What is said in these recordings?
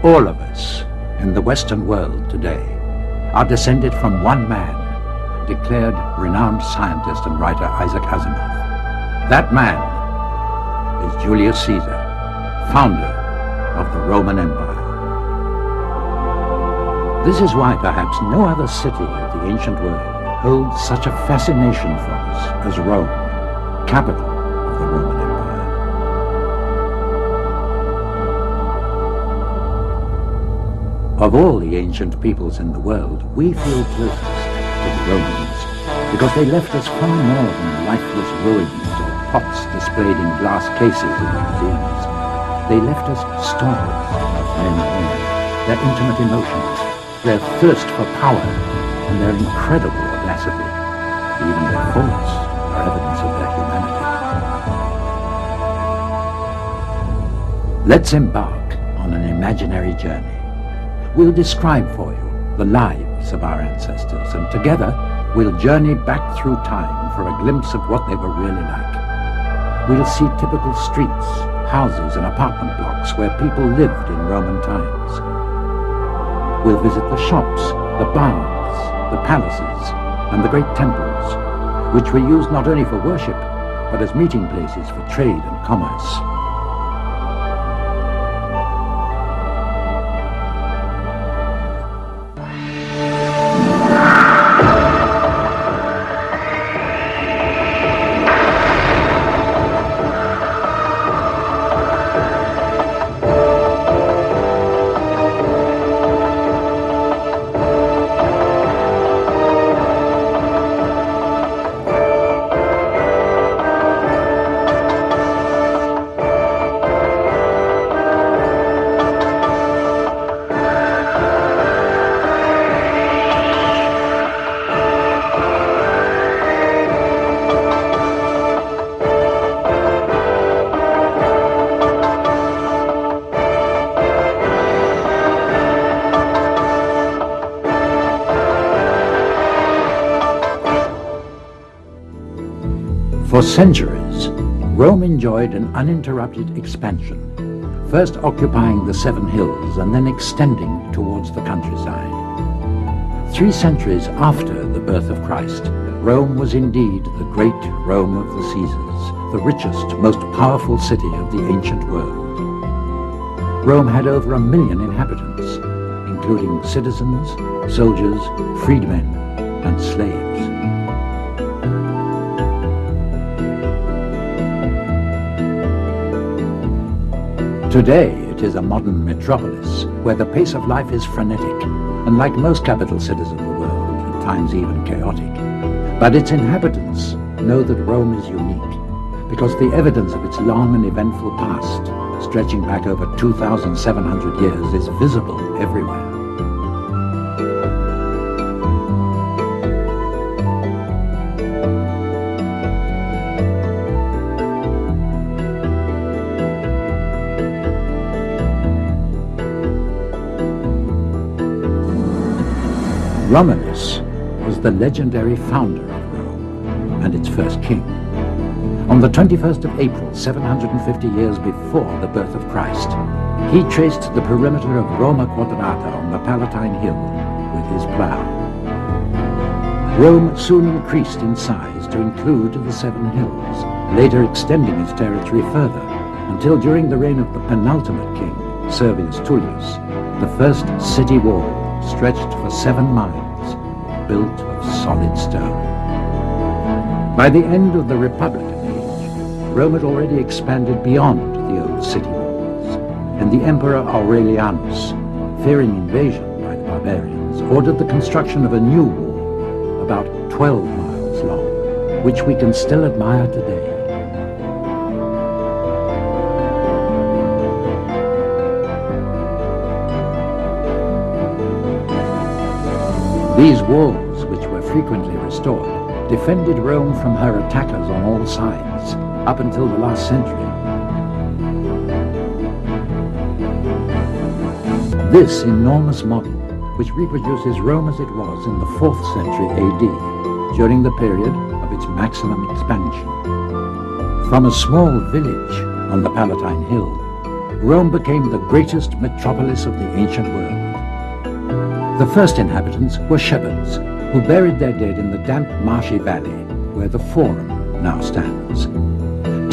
All of us in the Western world today are descended from one man, declared renowned scientist and writer Isaac Asimov. That man is Julius Caesar, founder of the Roman Empire. This is why perhaps no other city of the ancient world holds such a fascination for us as Rome, capital of the Roman Empire. Of all the ancient peoples in the world, we feel closest to the Romans because they left us far more than lifeless ruins or pots displayed in glass cases in museums. They left us stories of men and women, their intimate emotions, their thirst for power, and their incredible audacity. Even their faults are evidence of their humanity. Let's embark on an imaginary journey. We'll describe for you the lives of our ancestors, and together we'll journey back through time for a glimpse of what they were really like. We'll see typical streets, houses, and apartment blocks where people lived in Roman times. We'll visit the shops, the baths, the palaces, and the great temples, which were used not only for worship, but as meeting places for trade and commerce. For centuries, Rome enjoyed an uninterrupted expansion, first occupying the Seven Hills and then extending towards the countryside. 3 centuries after the birth of Christ, Rome was indeed the great Rome of the Caesars, the richest, most powerful city of the ancient world. Rome had over 1 million inhabitants, including citizens, soldiers, freedmen, and slaves. Today, it is a modern metropolis where the pace of life is frenetic, and like most capital cities of the world, at times even chaotic. But its inhabitants know that Rome is unique, because the evidence of its long and eventful past, stretching back over 2,700 years, is visible everywhere. Romulus was the legendary founder of Rome and its first king. On the 21st of April, 750 years before the birth of Christ, he traced the perimeter of Roma Quadrata on the Palatine Hill with his plough. Rome soon increased in size to include the Seven Hills, later extending its territory further, until during the reign of the penultimate king, Servius Tullius, the first city wall stretched for 7 miles, built of solid stone. By the end of the Republican age, Rome had already expanded beyond the old city walls, and the Emperor Aurelianus, fearing invasion by the barbarians, ordered the construction of a new wall about 12 miles long, which we can still admire today. These walls, which were frequently restored, defended Rome from her attackers on all sides, up until the last century. This enormous model, which reproduces Rome as it was in the 4th century AD, during the period of its maximum expansion. From a small village on the Palatine Hill, Rome became the greatest metropolis of the ancient world. The first inhabitants were shepherds, who buried their dead in the damp, marshy valley where the Forum now stands.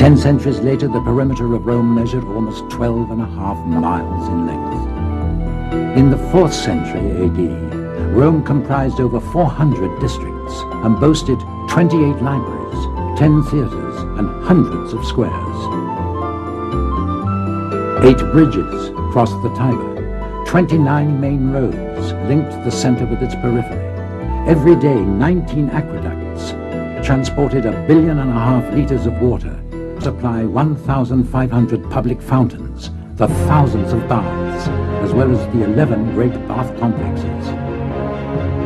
10 centuries later, the perimeter of Rome measured almost 12.5 miles in length. In the 4th century AD, Rome comprised over 400 districts and boasted 28 libraries, 10 theaters, and hundreds of squares. 8 bridges crossed the Tiber. 29 main roads linked the center with its periphery. Every day, 19 aqueducts transported 1.5 billion liters of water, supply 1,500 public fountains, the thousands of baths, as well as the 11 great bath complexes.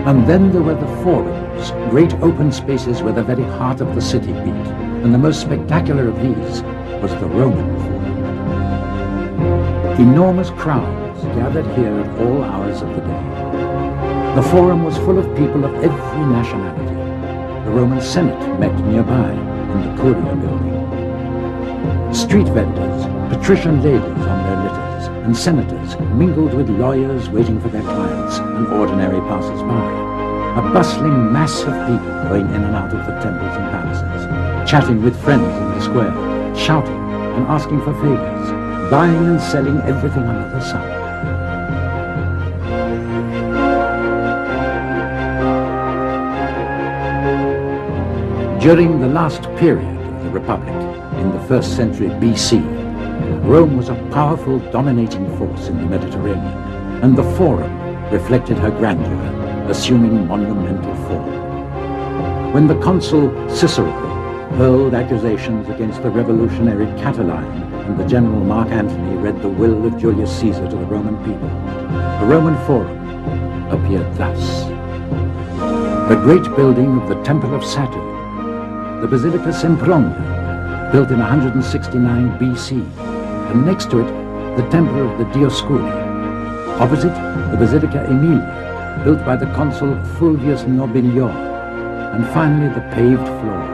And then there were the forums, great open spaces where the very heart of the city beat, and the most spectacular of these was the Roman Forum. Enormous crowds gathered here at all hours of the day. The Forum was full of people of every nationality. The Roman Senate met nearby in the Curia building. Street vendors, patrician ladies on their litters, and senators mingled with lawyers waiting for their clients and ordinary passers-by. A bustling mass of people going in and out of the temples and palaces, chatting with friends in the square, shouting and asking for favors, buying and selling everything under the sun. During the last period of the Republic, in the 1st century BC, Rome was a powerful, dominating force in the Mediterranean, and the Forum reflected her grandeur, assuming monumental form. When the consul Cicero hurled accusations against the revolutionary Catiline and the general Mark Antony read the will of Julius Caesar to the Roman people, the Roman Forum appeared thus. The great building of the Temple of Saturn, the Basilica Sempronia, built in 169 BC, and next to it, the Temple of the Dioscuri. Opposite, the Basilica Aemilia, built by the consul Fulvius Nobilior, and finally the paved floor.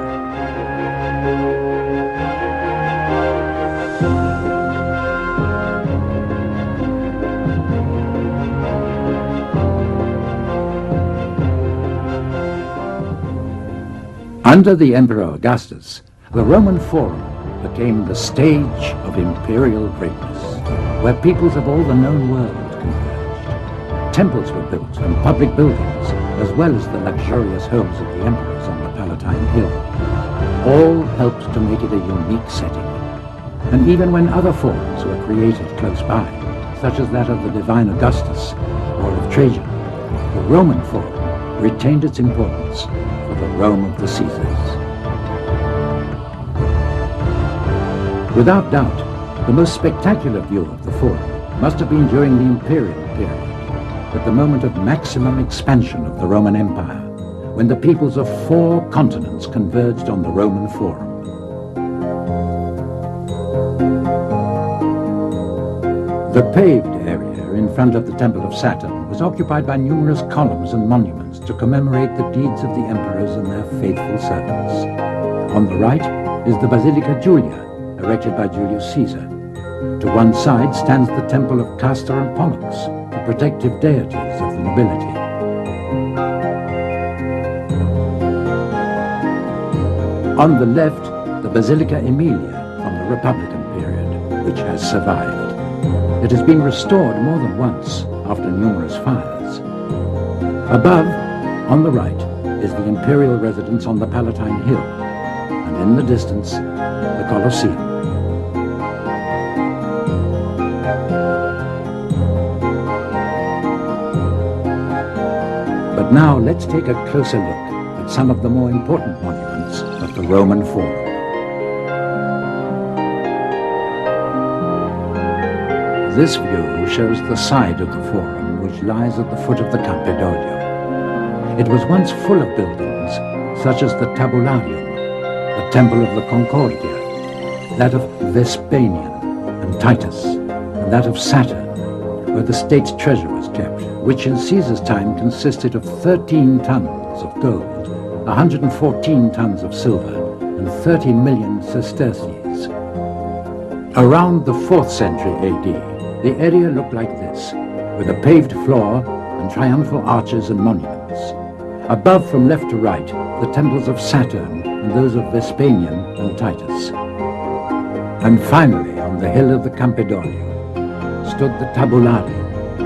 Under the Emperor Augustus, the Roman Forum became the stage of imperial greatness, where peoples of all the known world converged. Temples were built and public buildings, as well as the luxurious homes of the emperors on the Palatine Hill. All helped to make it a unique setting. And even when other forums were created close by, such as that of the divine Augustus or of Trajan, the Roman Forum retained its importance for the Rome of the Caesars. Without doubt, the most spectacular view of the Forum must have been during the imperial period, at the moment of maximum expansion of the Roman Empire, when the peoples of 4 continents converged on the Roman Forum. The paved area in front of the Temple of Saturn was occupied by numerous columns and monuments to commemorate the deeds of the emperors and their faithful servants. On the right is the Basilica Julia, erected by Julius Caesar. To one side stands the temple of Castor and Pollux, the protective deities of the nobility. On the left, the Basilica Aemilia from the Republican period, which has survived. It has been restored more than once after numerous fires. Above, on the right, is the imperial residence on the Palatine Hill, and in the distance, the Colosseum. But now let's take a closer look at some of the more important monuments of the Roman Forum. This view shows the side of the Forum which lies at the foot of the Campidoglio. It was once full of buildings, such as the Tabularium, the Temple of the Concordia, that of Vespasian and Titus, and that of Saturn, where the state's treasure was kept, which in Caesar's time consisted of 13 tons of gold, 114 tons of silver, and 30 million sesterces. Around the 4th century AD, the area looked like this, with a paved floor and triumphal arches and monuments. Above, from left to right, the temples of Saturn and those of Vespasian and Titus. And finally, on the hill of the Campidoglio, stood the Tabulari,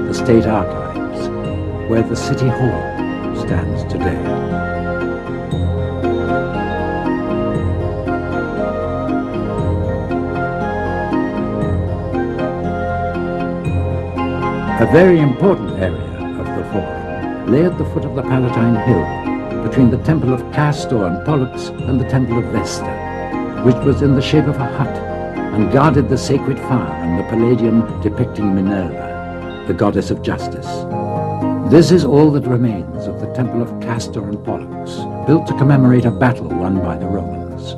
the state archives, where the city hall stands today. A very important area of the Forum lay at the foot of the Palatine Hill, between the temple of Castor and Pollux and the temple of Vesta, which was in the shape of a hut and guarded the sacred fire and the Palladium depicting Minerva, the goddess of justice. This is all that remains of the temple of Castor and Pollux, built to commemorate a battle won by the Romans.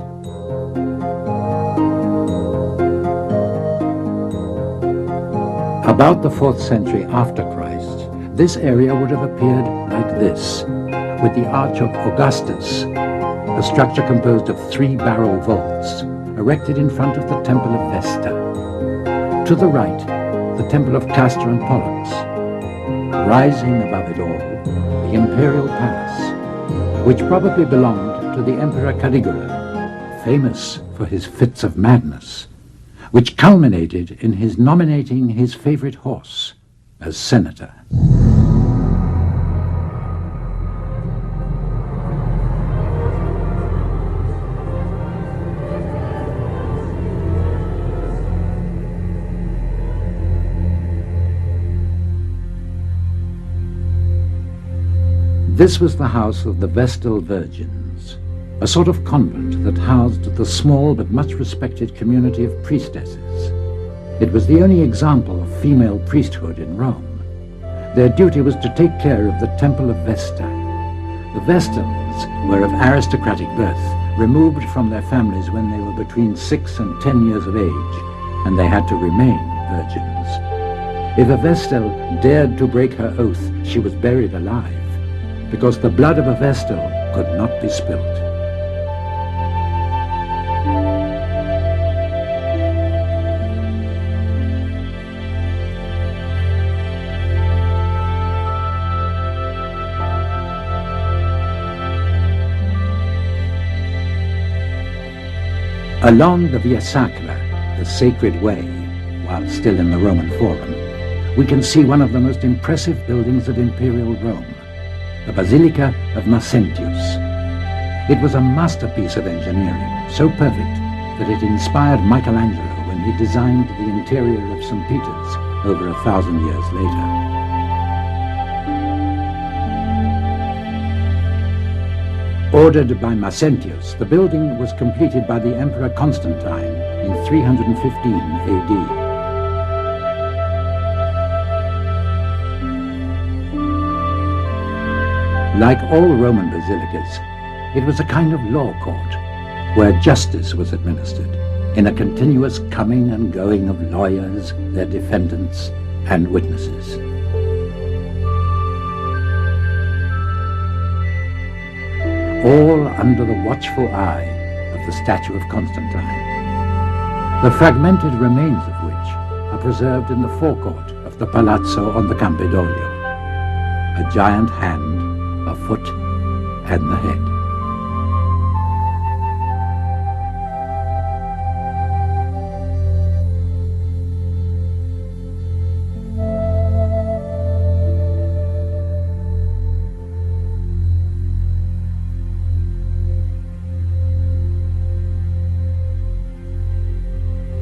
About the 4th century after Christ, this area would have appeared like this, with the Arch of Augustus, a structure composed of 3 barrel vaults, erected in front of the Temple of Vesta. To the right, the Temple of Castor and Pollux. Rising above it all, the Imperial Palace, which probably belonged to the Emperor Caligula, famous for his fits of madness, which culminated in his nominating his favorite horse as senator. This was the house of the Vestal Virgins, a sort of convent that housed the small but much respected community of priestesses. It was the only example of female priesthood in Rome. Their duty was to take care of the Temple of Vesta. The Vestals were of aristocratic birth, removed from their families when they were between 6 and 10 years of age, and they had to remain virgins. If a Vestal dared to break her oath, she was buried alive, because the blood of a Vestal could not be spilt. Along the Via Sacra, the Sacred Way, while still in the Roman Forum, we can see one of the most impressive buildings of Imperial Rome, the Basilica of Maxentius. It was a masterpiece of engineering, so perfect that it inspired Michelangelo when he designed the interior of St. Peter's over 1,000 years later. Ordered by Maxentius, the building was completed by the Emperor Constantine in 315 AD. Like all Roman basilicas, it was a kind of law court, where justice was administered, in a continuous coming and going of lawyers, their defendants, and witnesses. All under the watchful eye of the statue of Constantine, the fragmented remains of which are preserved in the forecourt of the Palazzo on the Campidoglio, a giant hand, a foot, and the head.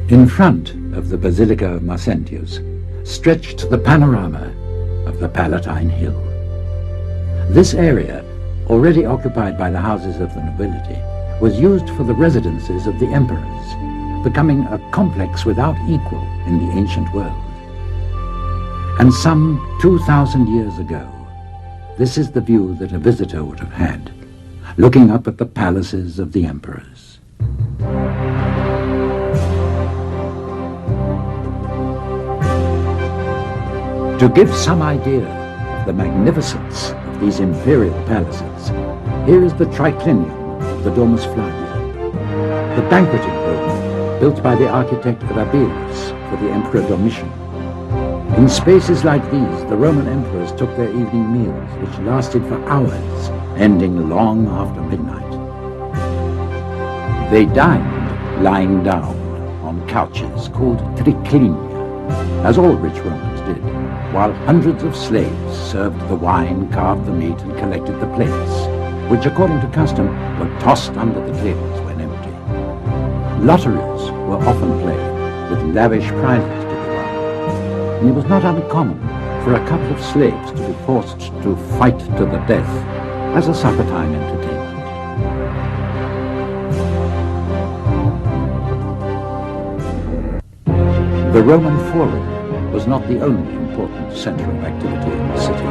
In front of the Basilica of Maxentius stretched the panorama of the Palatine Hill. This area, already occupied by the houses of the nobility, was used for the residences of the emperors, becoming a complex without equal in the ancient world. And some 2,000 years ago, this is the view that a visitor would have had, looking up at the palaces of the emperors. To give some idea of the magnificence of these imperial palaces, here is the triclinium of the Domus Flavia, the banqueting room built by the architect Rabelais for the Emperor Domitian. In spaces like these, the Roman emperors took their evening meals, which lasted for hours, ending long after midnight. They dined lying down on couches called triclinia, as all rich Romans did, while hundreds of slaves served the wine, carved the meat, and collected the plates, which, according to custom, were tossed under the tables when empty. Lotteries were often played, with lavish prizes to be won, and it was not uncommon for a couple of slaves to be forced to fight to the death as a supper-time entertainment. The Roman Forum was not the only important centre of activity in the city.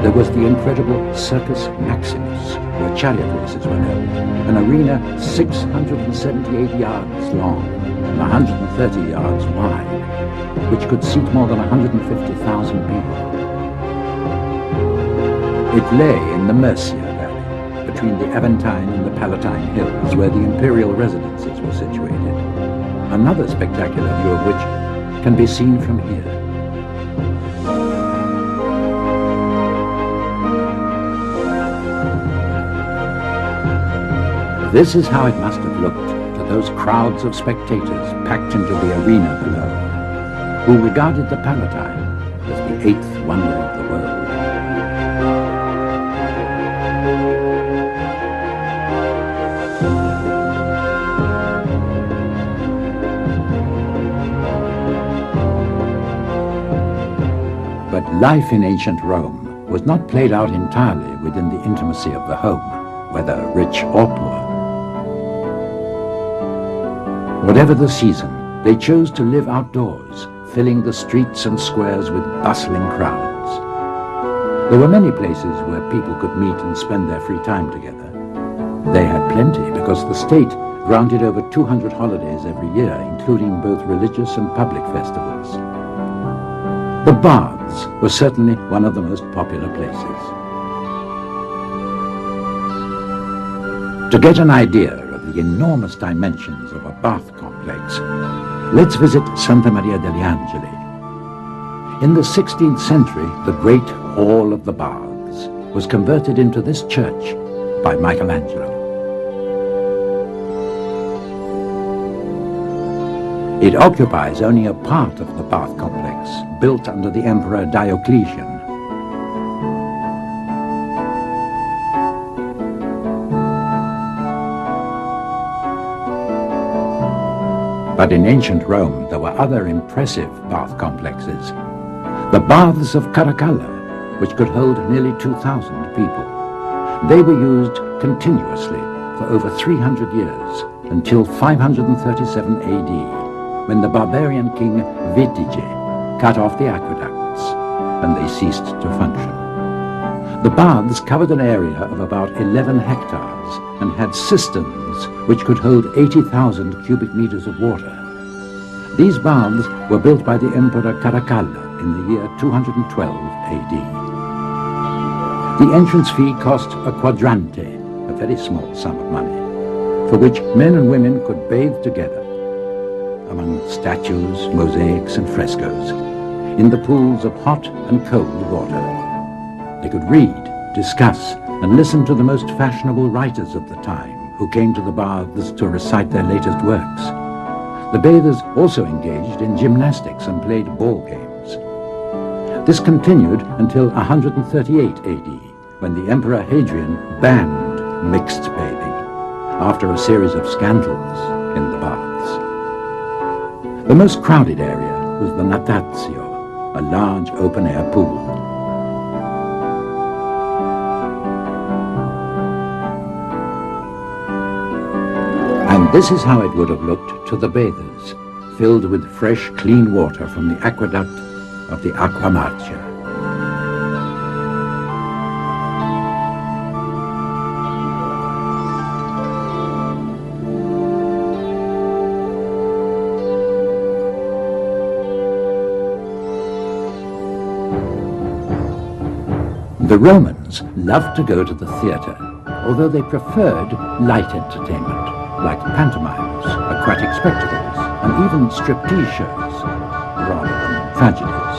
There was the incredible Circus Maximus, where chariot races were held, an arena 678 yards long and 130 yards wide, which could seat more than 150,000 people. It lay in the Mercia Valley, between the Aventine and the Palatine Hills, where the imperial residences were situated, another spectacular view of which can be seen from here. This is how it must have looked to those crowds of spectators packed into the arena below, who regarded the Palatine as the eighth wonder of the world. But life in ancient Rome was not played out entirely within the intimacy of the home, whether rich or poor. Whatever the season, they chose to live outdoors, filling the streets and squares with bustling crowds. There were many places where people could meet and spend their free time together. They had plenty because the state granted over 200 holidays every year, including both religious and public festivals. The baths were certainly one of the most popular places. To get an idea of the enormous dimensions of a bath complex, let's visit Santa Maria degli Angeli. In the 16th century, the great Hall of the Baths was converted into this church by Michelangelo. It occupies only a part of the bath complex, built under the Emperor Diocletian. But in ancient Rome, there were other impressive bath complexes. The Baths of Caracalla, which could hold nearly 2,000 people. They were used continuously for over 300 years, until 537 AD, when the barbarian king Vitige cut off the aqueducts, and they ceased to function. The baths covered an area of about 11 hectares and had cisterns which could hold 80,000 cubic meters of water. These baths were built by the Emperor Caracalla in the year 212 AD. The entrance fee cost a quadrante, a very small sum of money, for which men and women could bathe together among statues, mosaics and frescoes, in the pools of hot and cold water. They could read, discuss, and listen to the most fashionable writers of the time, who came to the baths to recite their latest works. The bathers also engaged in gymnastics and played ball games. This continued until 138 AD, when the Emperor Hadrian banned mixed bathing, after a series of scandals in the baths. The most crowded area was the Natatio, a large open-air pool. And this is how it would have looked to the bathers, filled with fresh, clean water from the aqueduct of the Aqua Marcia. The Romans loved to go to the theatre, although they preferred light entertainment, like pantomimes, aquatic spectacles, and even striptease shows, rather than tragedies.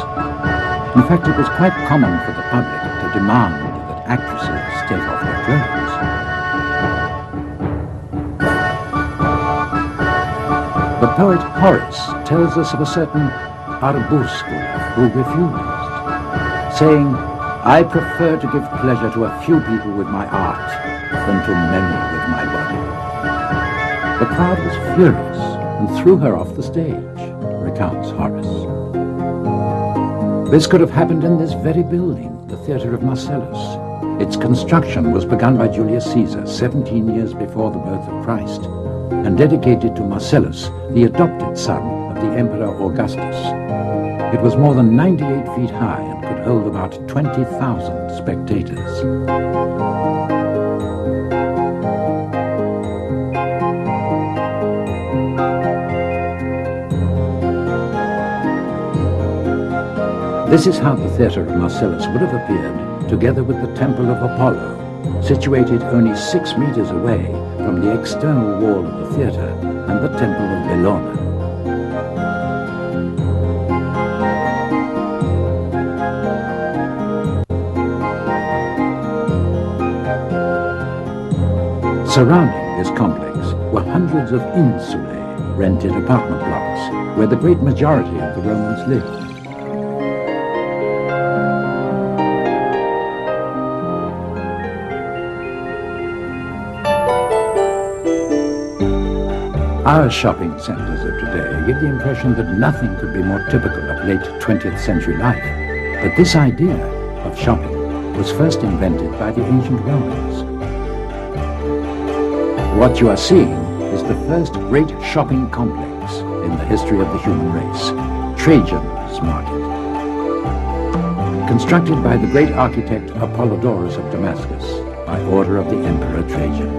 In fact, it was quite common for the public to demand that actresses take off their clothes. The poet Horace tells us of a certain arbuscula who refused, saying, "I prefer to give pleasure to a few people with my art than to many with my body." The crowd was furious and threw her off the stage, recounts Horace. This could have happened in this very building, the theatre of Marcellus. Its construction was begun by Julius Caesar 17 years before the birth of Christ, and dedicated to Marcellus, the adopted son of the Emperor Augustus. It was more than 98 feet high and could hold about 20,000 spectators. This is how the theatre of Marcellus would have appeared, together with the Temple of Apollo, situated only 6 meters away from the external wall of the theatre and the Temple of Bellona. Surrounding this complex were hundreds of insulae, rented apartment blocks, where the great majority of the Romans lived. Our shopping centres of today give the impression that nothing could be more typical of late 20th century life. But this idea of shopping was first invented by the ancient Romans. What you are seeing is the first great shopping complex in the history of the human race, Trajan's Market. Constructed by the great architect Apollodorus of Damascus by order of the Emperor Trajan.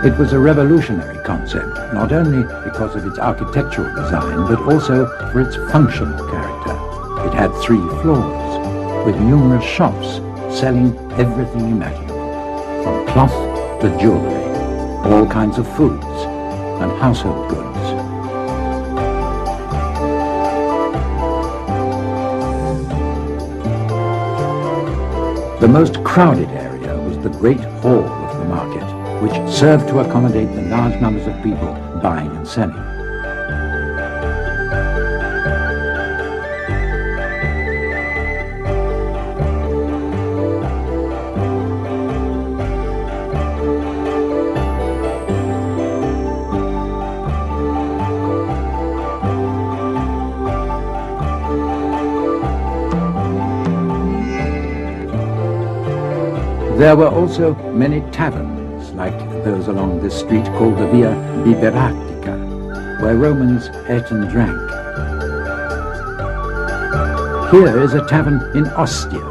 It was a revolutionary concept, not only because of its architectural design, but also for its functional character. It had 3 floors, with numerous shops selling everything imaginable, from cloth to jewelry, all kinds of foods and household goods. The most crowded area was the Great Hall of the market, which served to accommodate the large numbers of people buying and selling. There were also many taverns, like those along this street called the Via Biberatica, where Romans ate and drank. Here is a tavern in Ostia,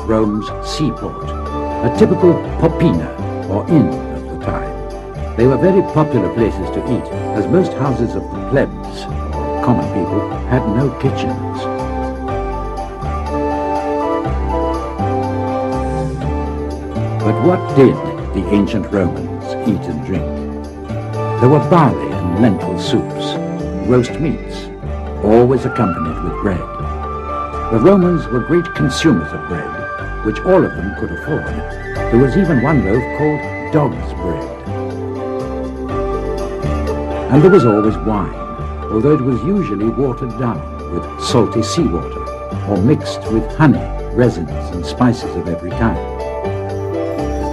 Rome's seaport, a typical popina, or inn of the time. They were very popular places to eat, as most houses of the plebs, or common people, had no kitchens. But what did the ancient Romans eat and drink? There were barley and lentil soups, roast meats, always accompanied with bread. The Romans were great consumers of bread, which all of them could afford. There was even one loaf called dog's bread. And there was always wine, although it was usually watered down with salty seawater, or mixed with honey, resins, and spices of every kind.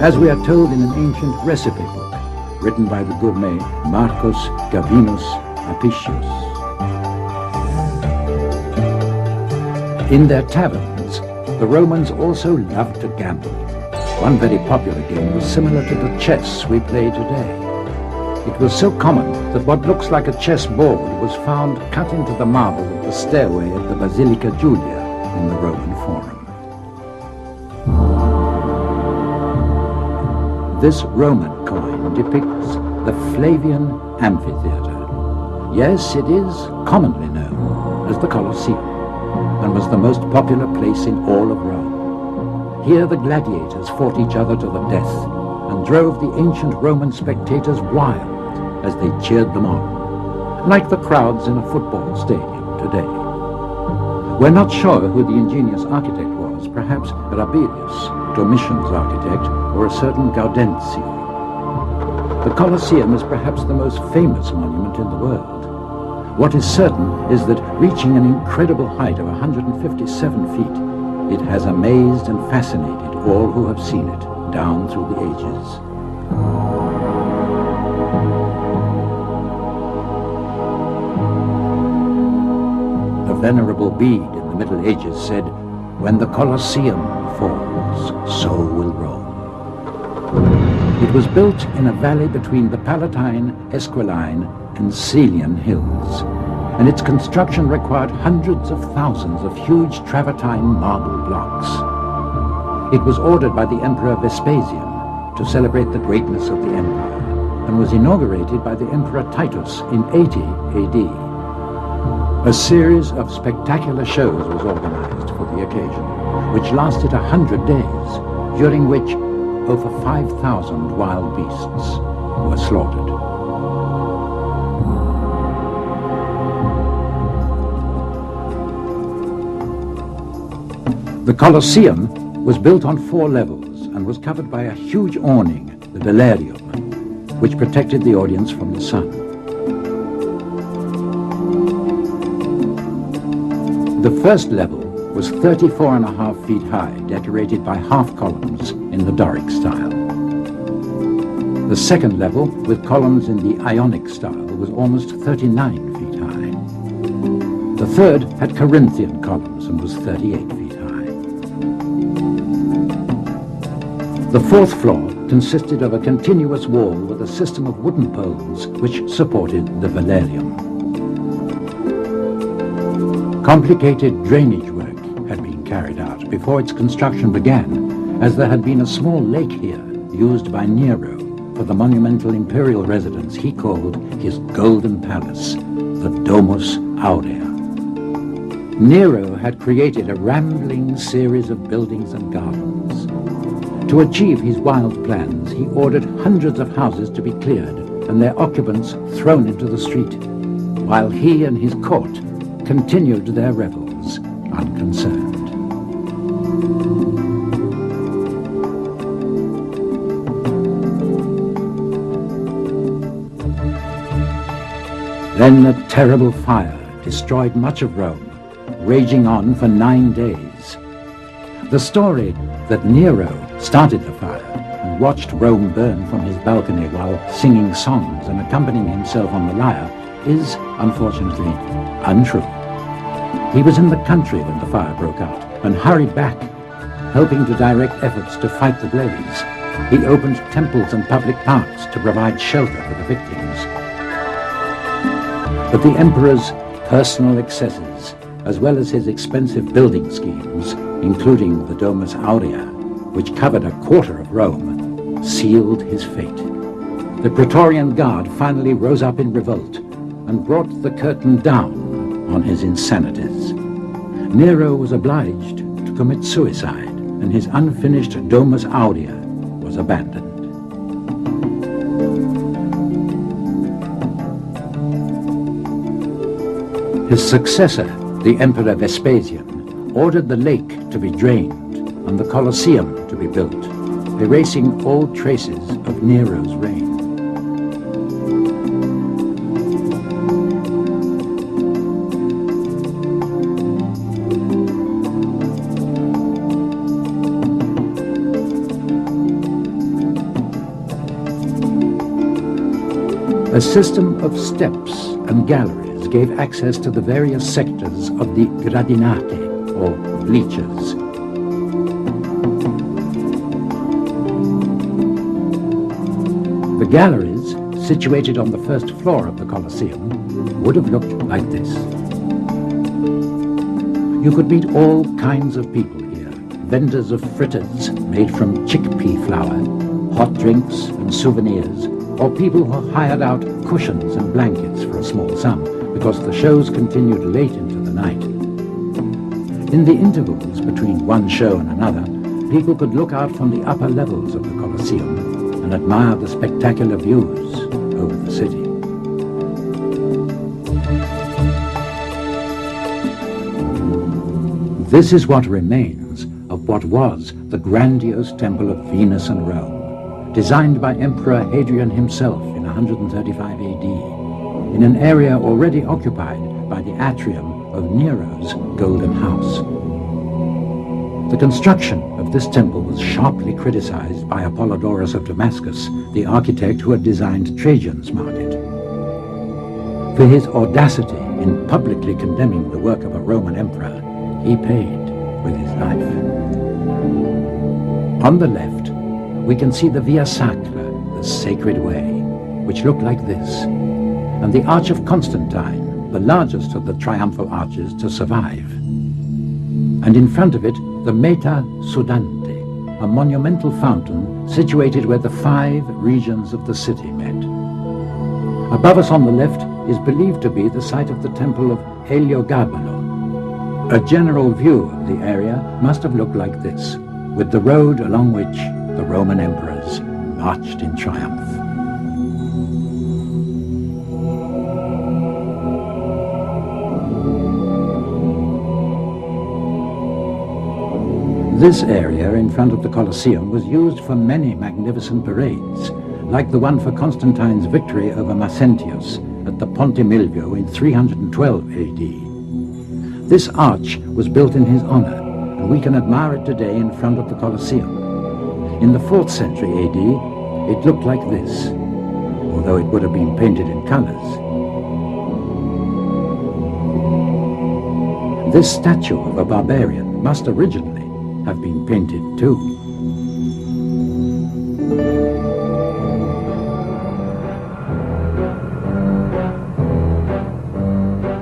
As we are told in an ancient recipe book, written by the gourmet Marcus Gavinus Apicius. In their taverns, the Romans also loved to gamble. One very popular game was similar to the chess we play today. It was so common that what looks like a chess board was found cut into the marble of the stairway at the Basilica Julia in the Roman Forum. This Roman coin depicts the Flavian Amphitheatre. Yes, it is commonly known as the Colosseum, and was the most popular place in all of Rome. Here the gladiators fought each other to the death, and drove the ancient Roman spectators wild as they cheered them on, like the crowds in a football stadium today. We're not sure who the ingenious architect was, perhaps Rabirius, Domitian's architect, or a certain Gaudenzio. The Colosseum is perhaps the most famous monument in the world. What is certain is that, reaching an incredible height of 157 feet, it has amazed and fascinated all who have seen it down through the ages. The Venerable Bede in the Middle Ages said, "When the Colosseum falls, so will Rome." It was built in a valley between the Palatine, Esquiline, and Celian hills, and its construction required hundreds of thousands of huge travertine marble blocks. It was ordered by the Emperor Vespasian to celebrate the greatness of the empire, and was inaugurated by the Emperor Titus in 80 AD. A series of spectacular shows was organized for the occasion, which lasted 100 days, during which over 5,000 wild beasts were slaughtered. The Colosseum was built on 4 levels and was covered by a huge awning, the velarium, which protected the audience from the sun. The first level was 34.5 feet high, decorated by half columns in the Doric style. The second level, with columns in the Ionic style, was almost 39 feet high. The third had Corinthian columns and was 38 feet high. The fourth floor consisted of a continuous wall with a system of wooden poles which supported the velarium. Complicated drainage work had been carried out before its construction began, as there had been a small lake here used by Nero for the monumental imperial residence he called his Golden Palace, the Domus Aurea. Nero had created a rambling series of buildings and gardens. To achieve his wild plans, he ordered hundreds of houses to be cleared and their occupants thrown into the street, while he and his court continued their revels unconcerned. Then a terrible fire destroyed much of Rome, raging on for 9 days. The story that Nero started the fire and watched Rome burn from his balcony while singing songs and accompanying himself on the lyre is, unfortunately, untrue. He was in the country when the fire broke out and hurried back, helping to direct efforts to fight the blaze. He opened temples and public parks to provide shelter for the victims. But the emperor's personal excesses, as well as his expensive building schemes, including the Domus Aurea, which covered a quarter of Rome, sealed his fate. The Praetorian Guard finally rose up in revolt and brought the curtain down on his insanities. Nero was obliged to commit suicide, and his unfinished Domus Aurea was abandoned. His successor, the Emperor Vespasian, ordered the lake to be drained and the Colosseum to be built, erasing all traces of Nero's reign. A system of steps and galleries gave access to the various sectors of the gradinate, or bleachers. The galleries, situated on the first floor of the Colosseum, would have looked like this. You could meet all kinds of people here, vendors of fritters made from chickpea flour, hot drinks and souvenirs, or people who hired out cushions and blankets for a small sum, because the shows continued late into the night. In the intervals between one show and another, people could look out from the upper levels of the Colosseum and admire the spectacular views over the city. This is what remains of what was the grandiose temple of Venus and Rome, designed by Emperor Hadrian himself in 135 AD, in an area already occupied by the atrium of Nero's Golden House. The construction of this temple was sharply criticized by Apollodorus of Damascus, the architect who had designed Trajan's market. For his audacity in publicly condemning the work of a Roman emperor, he paid with his life. On the left, we can see the Via Sacra, the Sacred Way, which looked like this, and the Arch of Constantine, the largest of the triumphal arches to survive. And in front of it, the Meta Sudante, a monumental fountain situated where the 5 regions of the city met. Above us on the left is believed to be the site of the temple of Heliogabalo. A general view of the area must have looked like this, with the road along which the Roman emperors marched in triumph. This area in front of the Colosseum was used for many magnificent parades, like the one for Constantine's victory over Maxentius at the Ponte Milvio in 312 AD. This arch was built in his honor, and we can admire it today in front of the Colosseum. In the 4th century AD, it looked like this, although it would have been painted in colors. This statue of a barbarian must originally have been painted too.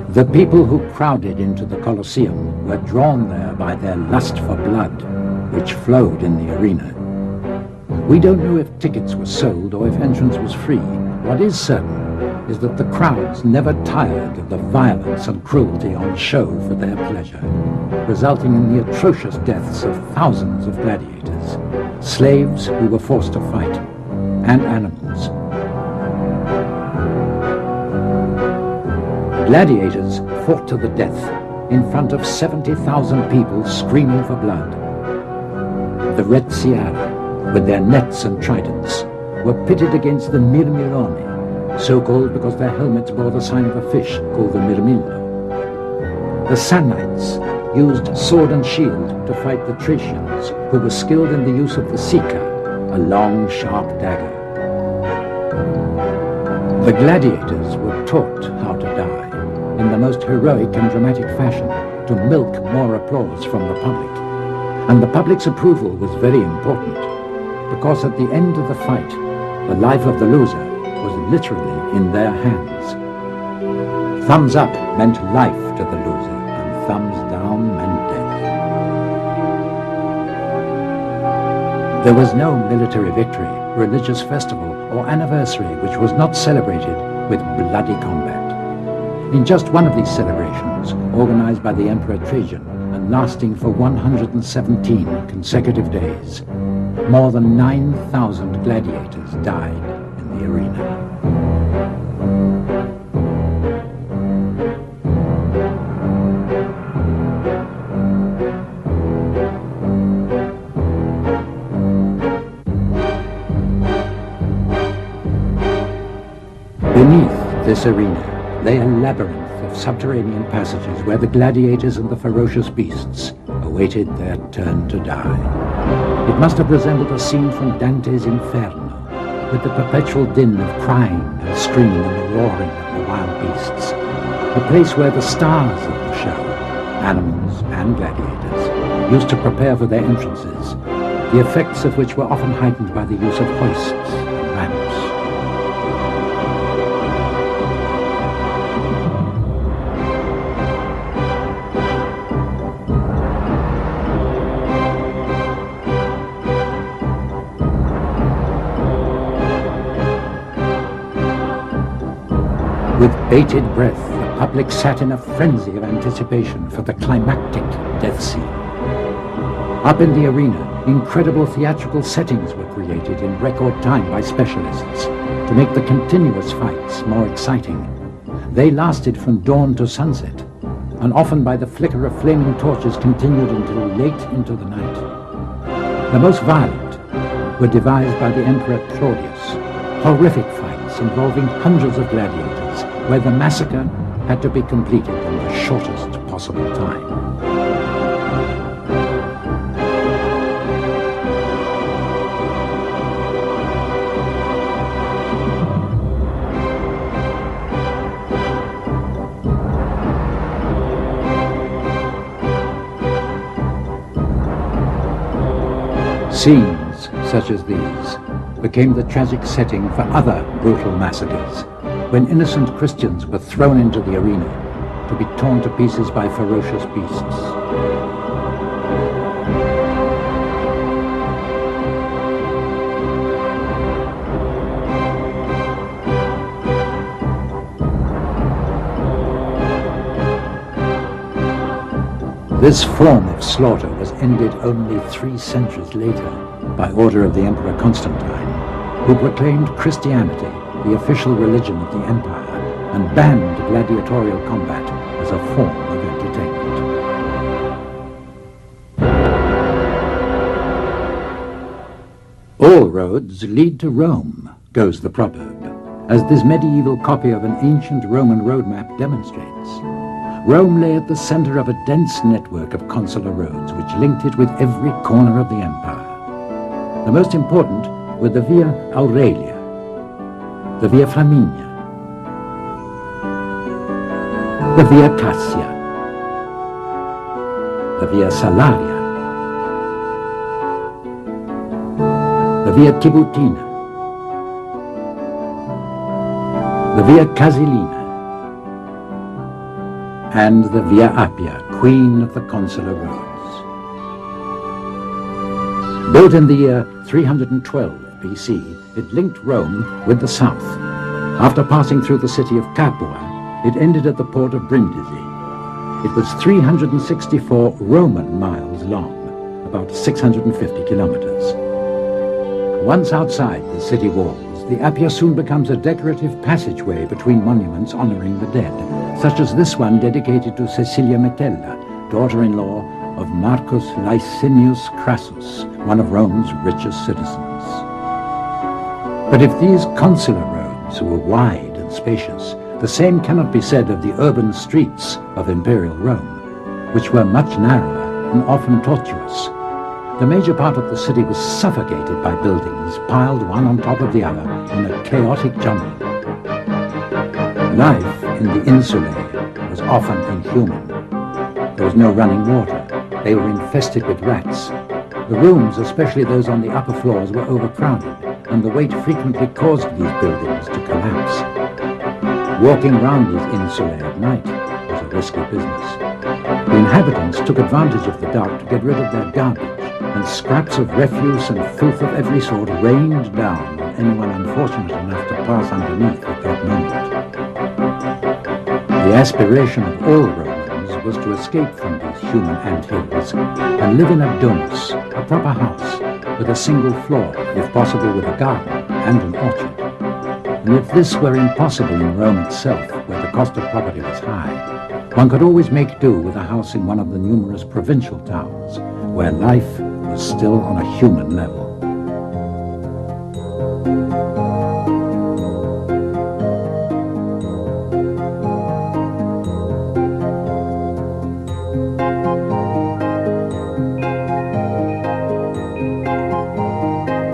The people who crowded into the Colosseum were drawn there by their lust for blood, which flowed in the arena. We don't know if tickets were sold or if entrance was free. What is certain is that the crowds never tired of the violence and cruelty on show for their pleasure, resulting in the atrocious deaths of thousands of gladiators, slaves who were forced to fight, and animals. Gladiators fought to the death in front of 70,000 people screaming for blood. The Reziari, with their nets and tridents, were pitted against the Mirmilloni, so called because their helmets bore the sign of a fish called the Mirmillo. The Samnites used sword and shield to fight the Thracians, who were skilled in the use of the Sika, a long, sharp dagger. The gladiators were taught how to die, in the most heroic and dramatic fashion, to milk more applause from the public. And the public's approval was very important, because at the end of the fight, the life of the loser was literally in their hands. Thumbs up meant life to the loser, and thumbs down meant death. There was no military victory, religious festival, or anniversary which was not celebrated with bloody combat. In just one of these celebrations, organized by the Emperor Trajan and lasting for 117 consecutive days, more than 9,000 gladiators died in the arena. Beneath this arena lay a labyrinth of subterranean passages where the gladiators and the ferocious beasts awaited their turn to die. It must have resembled a scene from Dante's Inferno, with the perpetual din of crying and screaming and the roaring of the wild beasts. A place where the stars of the show, animals and gladiators, used to prepare for their entrances, the effects of which were often heightened by the use of hoists and ramps. With bated breath, the public sat in a frenzy of anticipation for the climactic death scene. Up in the arena, incredible theatrical settings were created in record time by specialists to make the continuous fights more exciting. They lasted from dawn to sunset, and often by the flicker of flaming torches continued until late into the night. The most violent were devised by the Emperor Claudius, horrific fights involving hundreds of gladiators, where the massacre had to be completed in the shortest possible time. Scenes such as these became the tragic setting for other brutal massacres, when innocent Christians were thrown into the arena to be torn to pieces by ferocious beasts. This form of slaughter was ended only 3 centuries later by order of the Emperor Constantine, who proclaimed Christianity the official religion of the empire and banned gladiatorial combat as a form of entertainment. All roads lead to Rome, goes the proverb, as this medieval copy of an ancient Roman road map demonstrates. Rome lay at the center of a dense network of consular roads which linked it with every corner of the empire. The most important were the Via Aurelia, the Via Flaminia, the Via Cassia, the Via Salaria, the Via Tiburtina, the Via Casilina, and the Via Appia, queen of the consular roads. Built in the year 312 BC, it linked Rome with the south. After passing through the city of Capua, it ended at the port of Brindisi. It was 364 Roman miles long, about 650 kilometers. Once outside the city walls, the Appia soon becomes a decorative passageway between monuments honoring the dead, such as this one dedicated to Cecilia Metella, daughter-in-law of Marcus Licinius Crassus, one of Rome's richest citizens. But if these consular roads were wide and spacious, the same cannot be said of the urban streets of imperial Rome, which were much narrower and often tortuous. The major part of the city was suffocated by buildings piled one on top of the other in a chaotic jumble. Life in the insulae was often inhuman. There was no running water. They were infested with rats. The rooms, especially those on the upper floors, were overcrowded, and the weight frequently caused these buildings to collapse. Walking round these insulae at night was a risky business. The inhabitants took advantage of the dark to get rid of their garbage, and scraps of refuse and filth of every sort rained down on anyone unfortunate enough to pass underneath at that moment. The aspiration of all Romans was to escape from these human anthills and live in a domus, a proper house, with a single floor, if possible with a garden and an orchard. And if this were impossible in Rome itself, where the cost of property was high, one could always make do with a house in one of the numerous provincial towns, where life was still on a human level.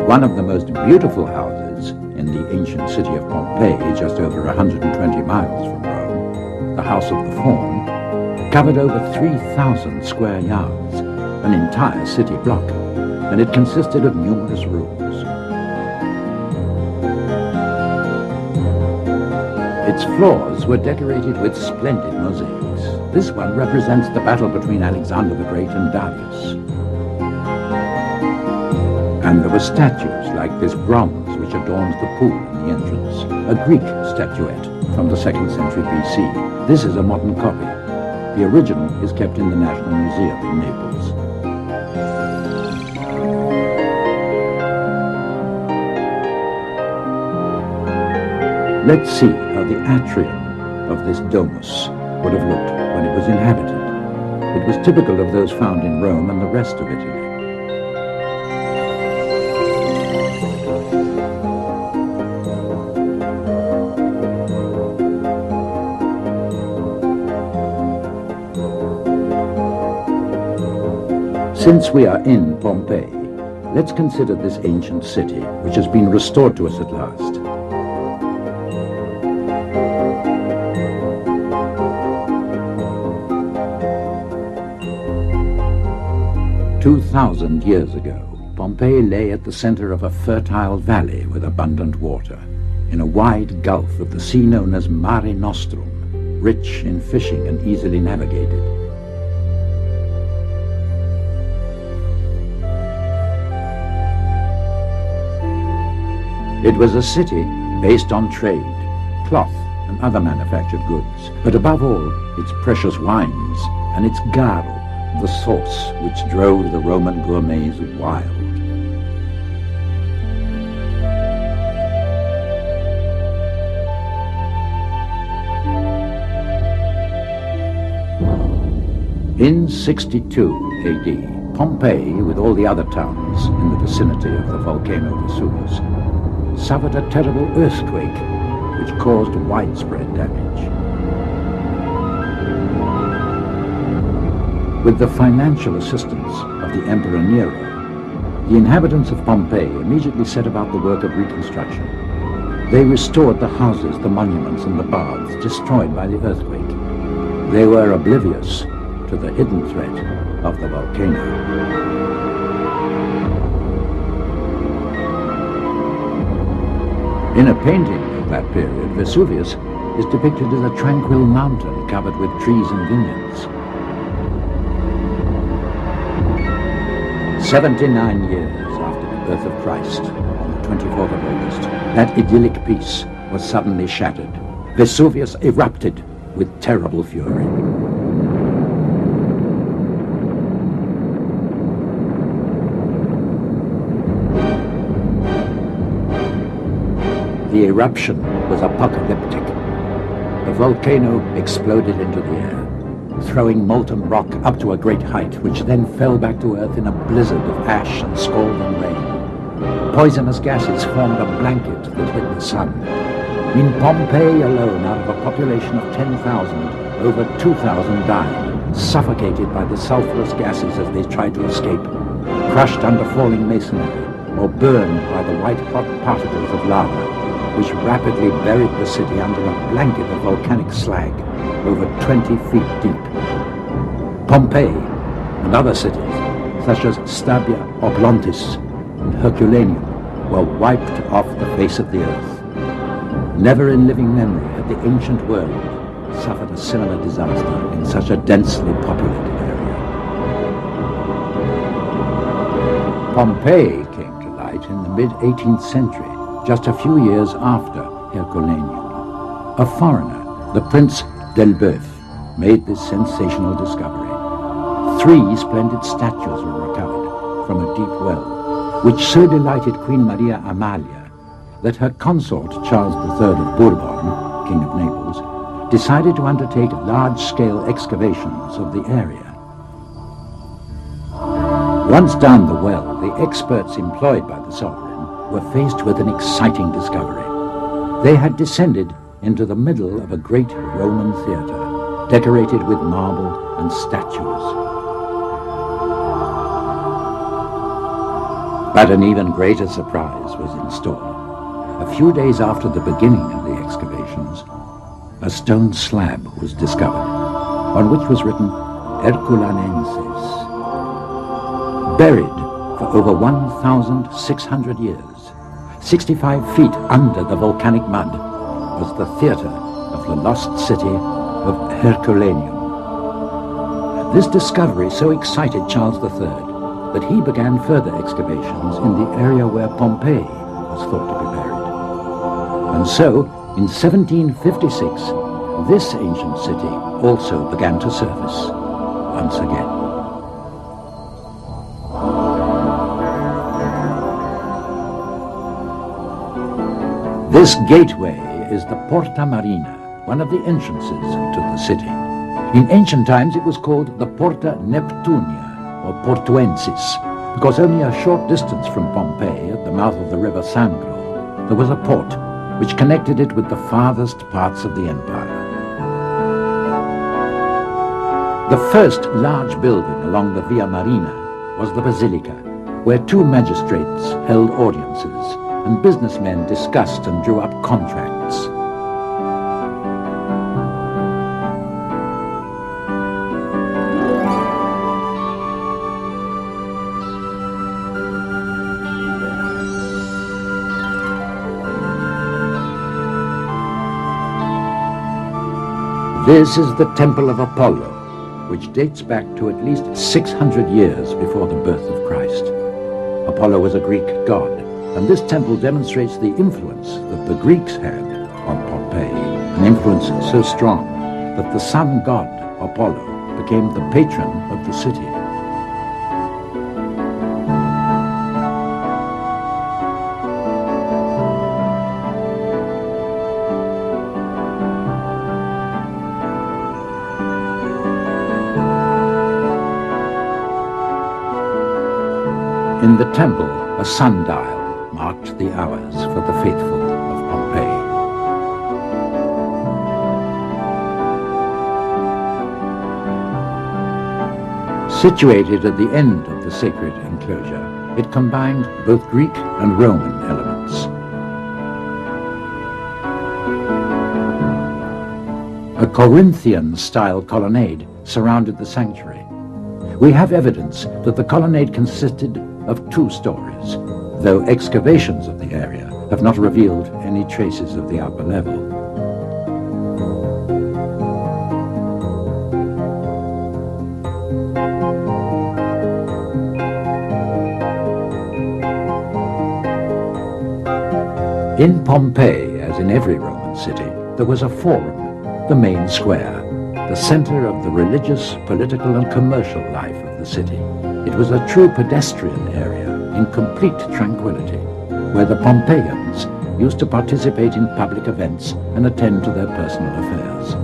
One of the most beautiful houses in the ancient city of Pompeii, just over 120 miles from Rome, the House of the Faun, covered over 3,000 square yards, an entire city block, and it consisted of numerous rooms. Its floors were decorated with splendid mosaics. This one represents the battle between Alexander the Great and Darius. And there were statues like this bronze which adorns the pool in the entrance, a Greek statuette from the 2nd century BC. This is a modern copy. The original is kept in the National Museum in Naples. Let's see how the atrium of this domus would have looked when it was inhabited. It was typical of those found in Rome and the rest of Italy. Since we are in Pompeii, let's consider this ancient city, which has been restored to us at last. "2,000 years ago, Pompeii lay at the center of a fertile valley with abundant water, in a wide gulf of the sea known as Mare Nostrum, rich in fishing and easily navigated. It was a city based on trade, cloth and other manufactured goods, but above all, its precious wines and its garo, the sauce which drove the Roman gourmets wild. In 62 AD, Pompeii, with all the other towns in the vicinity of the volcano Vesuvius, suffered a terrible earthquake which caused widespread damage. With the financial assistance of the Emperor Nero, the inhabitants of Pompeii immediately set about the work of reconstruction. They restored the houses, the monuments, and the baths destroyed by the earthquake. They were oblivious to the hidden threat of the volcano. In a painting of that period, Vesuvius is depicted as a tranquil mountain covered with trees and vineyards. 79 years after the birth of Christ, on the 24th of August, that idyllic peace was suddenly shattered. Vesuvius erupted with terrible fury. The eruption was apocalyptic. The volcano exploded into the air, throwing molten rock up to a great height, which then fell back to earth in a blizzard of ash and scalding rain. Poisonous gases formed a blanket that hid the sun. In Pompeii alone, out of a population of 10,000, over 2,000 died, suffocated by the sulfurous gases as they tried to escape, crushed under falling masonry, or burned by the white-hot particles of lava, which rapidly buried the city under a blanket of volcanic slag, over 20 feet deep. Pompeii and other cities, such as Stabia, Oplontis, and Herculaneum, were wiped off the face of the earth. Never in living memory had the ancient world suffered a similar disaster in such a densely populated area. Pompeii came to light in the mid-18th century, just a few years after Herculaneum. A foreigner, the Prince Delboeuf, made this sensational discovery. 3 splendid statues were recovered from a deep well, which so delighted Queen Maria Amalia that her consort, Charles III of Bourbon, King of Naples, decided to undertake large-scale excavations of the area. Once down the well, the experts employed by the sovereign were faced with an exciting discovery. They had descended into the middle of a great Roman theater, decorated with marble and statues. But an even greater surprise was in store. A few days after the beginning of the excavations, a stone slab was discovered, on which was written Herculanensis. Buried for over 1,600 years, 65 feet under the volcanic mud, was the theater of the lost city of Herculaneum. This discovery so excited Charles III that he began further excavations in the area where Pompeii was thought to be buried. And so, in 1756, this ancient city also began to surface once again. This gateway is the Porta Marina, one of the entrances to the city. In ancient times it was called the Porta Neptunia, or Portuensis, because only a short distance from Pompeii, at the mouth of the river Sangro, there was a port which connected it with the farthest parts of the empire. The first large building along the Via Marina was the Basilica, where two magistrates held audiences and businessmen discussed and drew up contracts. This is the Temple of Apollo, which dates back to at least 600 years before the birth of Christ. Apollo was a Greek god, and this temple demonstrates the influence that the Greeks had on Pompeii, an influence so strong that the sun god, Apollo, became the patron of the city. In the temple, a sundial marked the hours for the faithful of Pompeii. Situated at the end of the sacred enclosure, it combined both Greek and Roman elements. A Corinthian-style colonnade surrounded the sanctuary. We have evidence that the colonnade consisted of 2 stories, though excavations of the area have not revealed any traces of the upper level. In Pompeii, as in every Roman city, there was a forum, the main square, the center of the religious, political, and commercial life of the city. It was a true pedestrian area in complete tranquility, where the Pompeians used to participate in public events and attend to their personal affairs.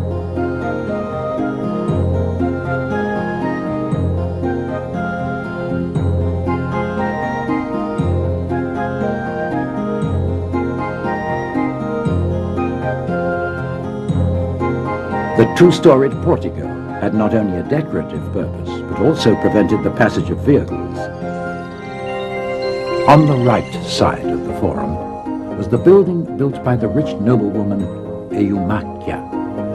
The 2-storied portico had not only a decorative purpose, but also prevented the passage of vehicles. On the right side of the forum was the building built by the rich noblewoman Eumacia,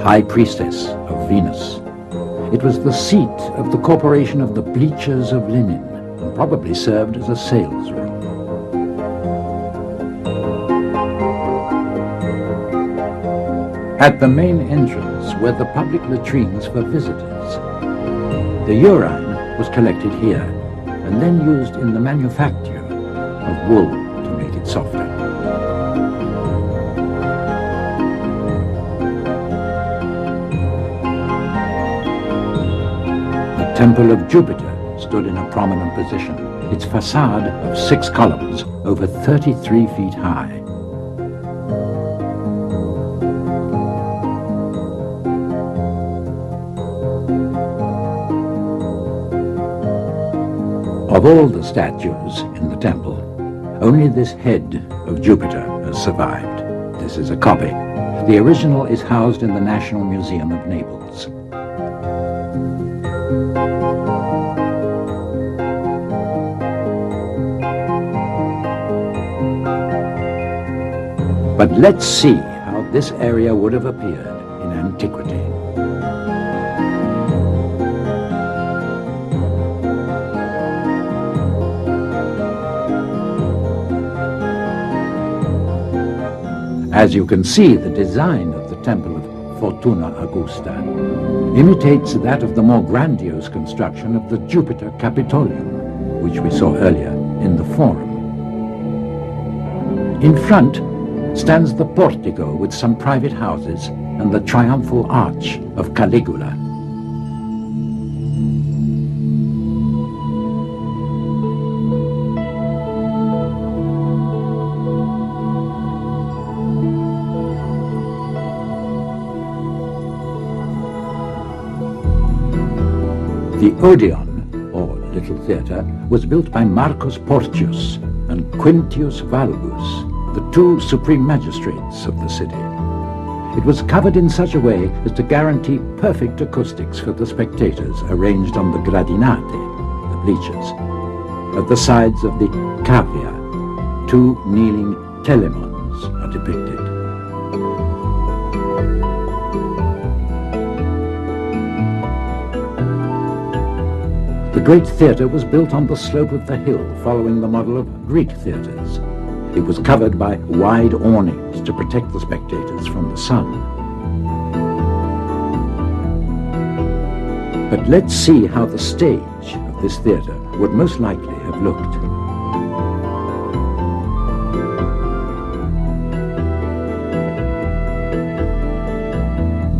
high priestess of Venus. It was the seat of the corporation of the bleachers of linen, and probably served as a sales room. At the main entrance were the public latrines for visitors. The urine was collected here, and then used in the manufacture of wool to make it softer. The Temple of Jupiter stood in a prominent position, its facade of 6 columns over 33 feet high. Of all the statues in the temple, only this head of Jupiter has survived. This is a copy. The original is housed in the National Museum of Naples. But let's see how this area would have appeared in antiquity. As you can see, the design of the Temple of Fortuna Augusta imitates that of the more grandiose construction of the Jupiter Capitolium, which we saw earlier in the Forum. In front stands the portico with some private houses and the triumphal arch of Caligula. The Odeon, or Little Theatre, was built by Marcus Porcius and Quintius Valbus, the two supreme magistrates of the city. It was covered in such a way as to guarantee perfect acoustics for the spectators, arranged on the gradinate, the bleachers. At the sides of the cavea, two kneeling telemons are depicted. The great theatre was built on the slope of the hill, following the model of Greek theatres. It was covered by wide awnings to protect the spectators from the sun. But let's see how the stage of this theatre would most likely have looked.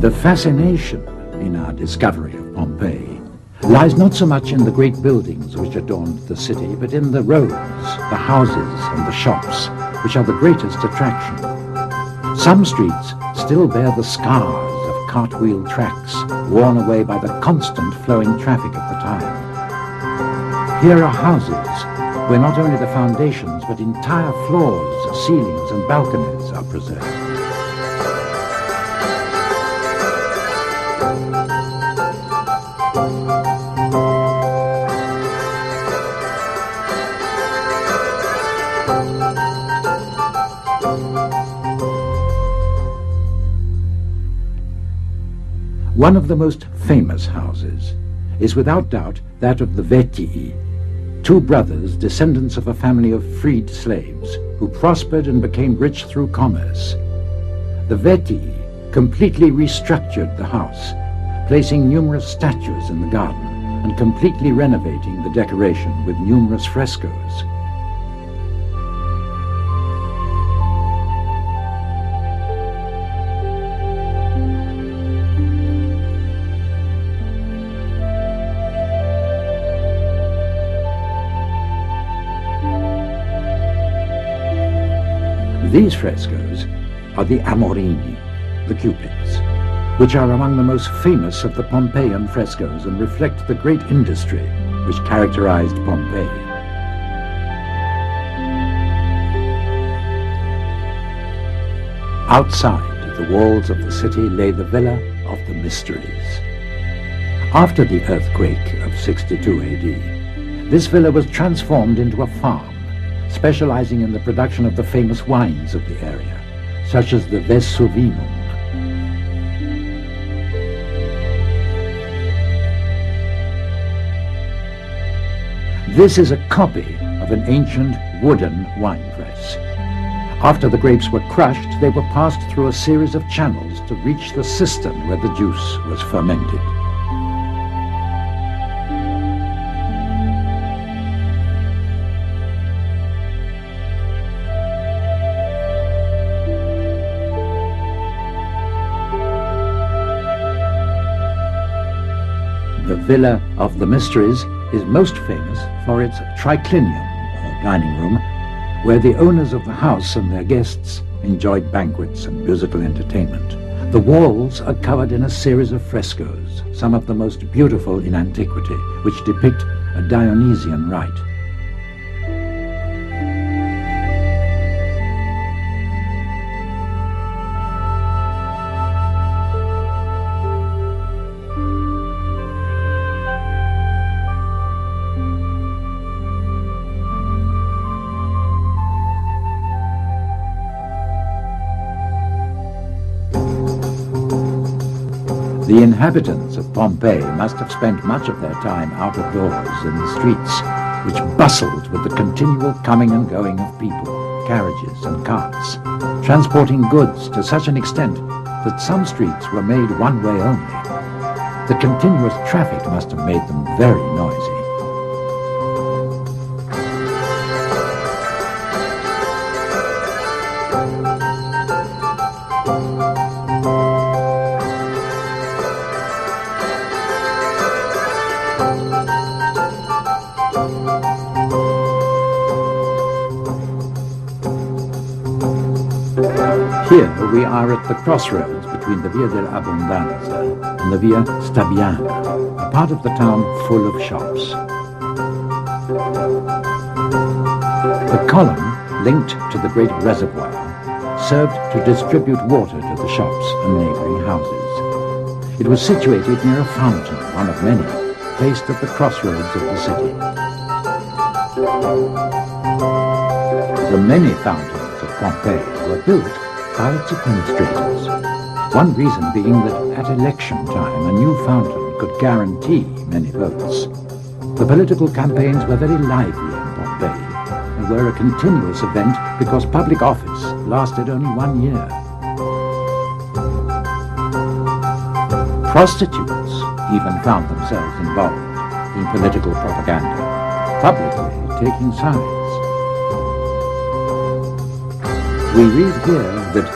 The fascination in our discovery of Pompeii lies not so much in the great buildings which adorned the city, but in the roads, the houses, and the shops, which are the greatest attraction. Some streets still bear the scars of cartwheel tracks, worn away by the constant flowing traffic of the time. Here are houses where not only the foundations, but entire floors, ceilings, and balconies are preserved. One of the most famous houses is without doubt that of the Vetii, two brothers, descendants of a family of freed slaves, who prospered and became rich through commerce. The Vetii completely restructured the house, placing numerous statues in the garden and completely renovating the decoration with numerous frescoes. These frescoes are the Amorini, the Cupids, which are among the most famous of the Pompeian frescoes and reflect the great industry which characterized Pompeii. Outside the walls of the city lay the Villa of the Mysteries. After the earthquake of 62 AD, this villa was transformed into a farm, specializing in the production of the famous wines of the area, such as the Vesuvinum. This is a copy of an ancient wooden wine press. After the grapes were crushed, they were passed through a series of channels to reach the cistern where the juice was fermented. The Villa of the Mysteries is most famous for its triclinium, or dining room, where the owners of the house and their guests enjoyed banquets and musical entertainment. The walls are covered in a series of frescoes, some of the most beautiful in antiquity, which depict a Dionysian rite. The inhabitants of Pompeii must have spent much of their time out of doors in the streets, which bustled with the continual coming and going of people, carriages and carts, transporting goods to such an extent that some streets were made one way only. The continuous traffic must have made them very noisy. Here we are at the crossroads between the Via dell'Abbondanza and the Via Stabiana, a part of the town full of shops. The column, linked to the great reservoir, served to distribute water to the shops and neighboring houses. It was situated near a fountain, one of many, placed at the crossroads of the city. The many fountains of Pompeii were built by its administrators, one reason being that at election time a new fountain could guarantee many votes. The political campaigns were very lively in Pompeii and were a continuous event because public office lasted only 1 year. Prostitutes even found themselves involved in political propaganda, publicly taking sides. We read here that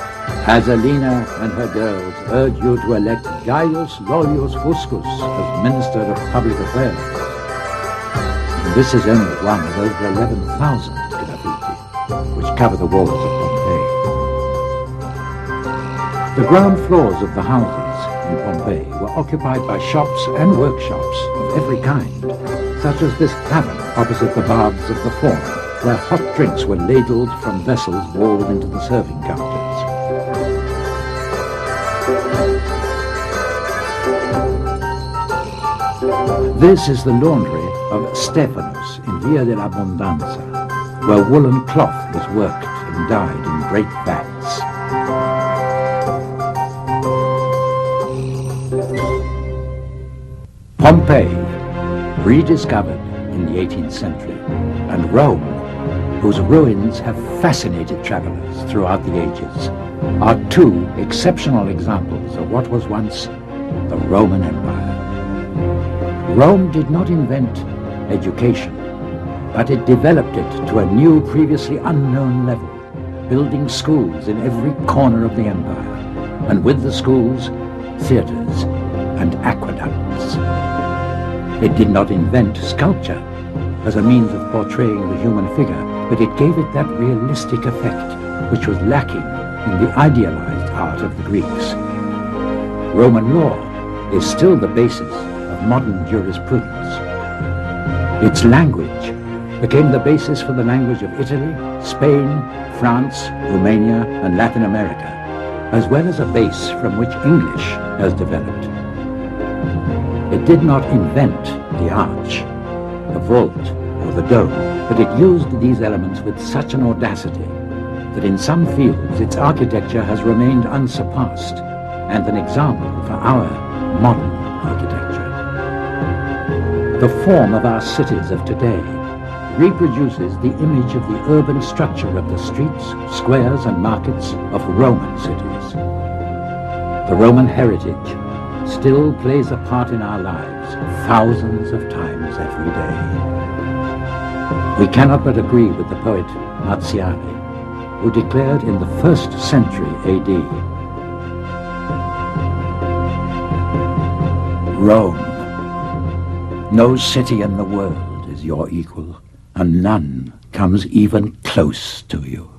Azzalina and her girls urge you to elect Gaius Lollius Fuscus as Minister of Public Affairs. And this is only one of over 11,000 graffiti which cover the walls of Pompeii. The ground floors of the houses in Pompeii were occupied by shops and workshops of every kind, such as this tavern opposite the baths of the Forum, where hot drinks were ladled from vessels walled into the serving counters. This is the laundry of Stephanus in Via dell'Abbondanza, where woolen cloth was worked and dyed in great vats. Pompeii, rediscovered in the 18th century, and Rome, whose ruins have fascinated travelers throughout the ages, are two exceptional examples of what was once the Roman Empire. Rome did not invent education, but it developed it to a new, previously unknown level, building schools in every corner of the empire, and with the schools, theaters and aqueducts. It did not invent sculpture as a means of portraying the human figure, but it gave it that realistic effect which was lacking in the idealized art of the Greeks. Roman law is still the basis of modern jurisprudence. Its language became the basis for the language of Italy, Spain, France, Romania, and Latin America, as well as a base from which English has developed. It did not invent the arch, the vault, or the dome, but it used these elements with such an audacity that in some fields its architecture has remained unsurpassed and an example for our modern architecture. The form of our cities of today reproduces the image of the urban structure of the streets, squares, and markets of Roman cities. The Roman heritage still plays a part in our lives thousands of times every day. We cannot but agree with the poet Marziali, who declared in the 1st century AD, Rome, no city in the world is your equal, and none comes even close to you.